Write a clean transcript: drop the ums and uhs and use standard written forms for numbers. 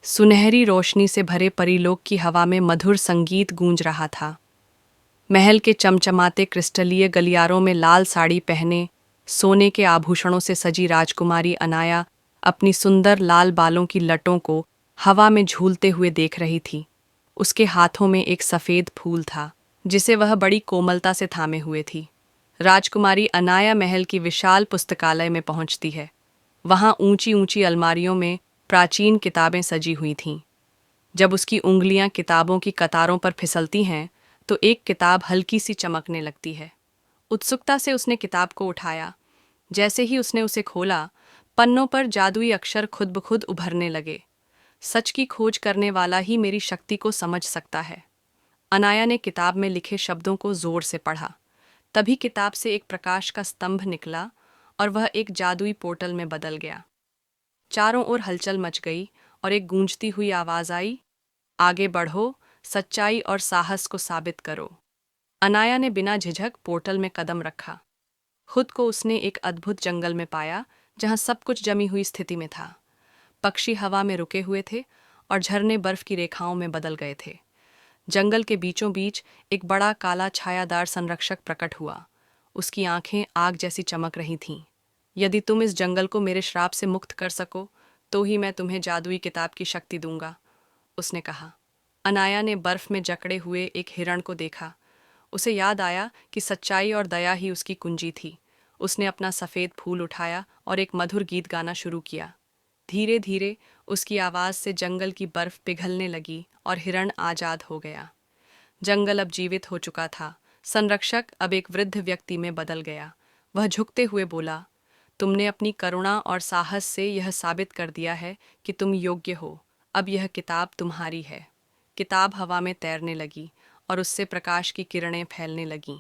सुनहरी रोशनी से भरे परीलोक की हवा में मधुर संगीत गूंज रहा था। महल के चमचमाते क्रिस्टलीय गलियारों में लाल साड़ी पहने, सोने के आभूषणों से सजी राजकुमारी अनाया अपनी सुंदर लाल बालों की लटों को हवा में झूलते हुए देख रही थी। उसके हाथों में एक सफ़ेद फूल था, जिसे वह बड़ी कोमलता से थामे हुए थी। राजकुमारी अनाया महल की विशाल पुस्तकालय में पहुंचती है। वहां ऊंची ऊंची अलमारियों में प्राचीन किताबें सजी हुई थीं। जब उसकी उंगलियां किताबों की कतारों पर फिसलती हैं, तो एक किताब हल्की सी चमकने लगती है। उत्सुकता से उसने किताब को उठाया। जैसे ही उसने उसे खोला, पन्नों पर जादुई अक्षर खुद ब खुद उभरने लगे। सच की खोज करने वाला ही मेरी शक्ति को समझ सकता है। अनाया ने किताब में लिखे शब्दों को जोर से पढ़ा। तभी किताब से एक प्रकाश का स्तंभ निकला और वह एक जादुई पोर्टल में बदल गया। चारों ओर हलचल मच गई और एक गूंजती हुई आवाज आई, आगे बढ़ो, सच्चाई और साहस को साबित करो। अनाया ने बिना झिझक पोर्टल में कदम रखा। खुद को उसने एक अद्भुत जंगल में पाया, जहां सब कुछ जमी हुई स्थिति में था। पक्षी हवा में रुके हुए थे और झरने बर्फ की रेखाओं में बदल गए थे। जंगल के बीचों बीच एक बड़ा काला छायादार संरक्षक प्रकट हुआ। उसकी आंखें आग जैसी चमक रही थीं। यदि तुम इस जंगल को मेरे श्राप से मुक्त कर सको, तो ही मैं तुम्हें जादुई किताब की शक्ति दूंगा, उसने कहा। अनाया ने बर्फ में जकड़े हुए एक हिरण को देखा। उसे याद आया कि सच्चाई और दया ही उसकी कुंजी थी। उसने अपना सफ़ेद फूल उठाया और एक मधुर गीत गाना शुरू किया। धीरे धीरे उसकी आवाज़ से जंगल की बर्फ पिघलने लगी और हिरण आज़ाद हो गया। जंगल अब जीवित हो चुका था। संरक्षक अब एक वृद्ध व्यक्ति में बदल गया। वह झुकते हुए बोला, तुमने अपनी करुणा और साहस से यह साबित कर दिया है कि तुम योग्य हो। अब यह किताब तुम्हारी है। किताब हवा में तैरने लगी और उससे प्रकाश की किरणें फैलने लगीं।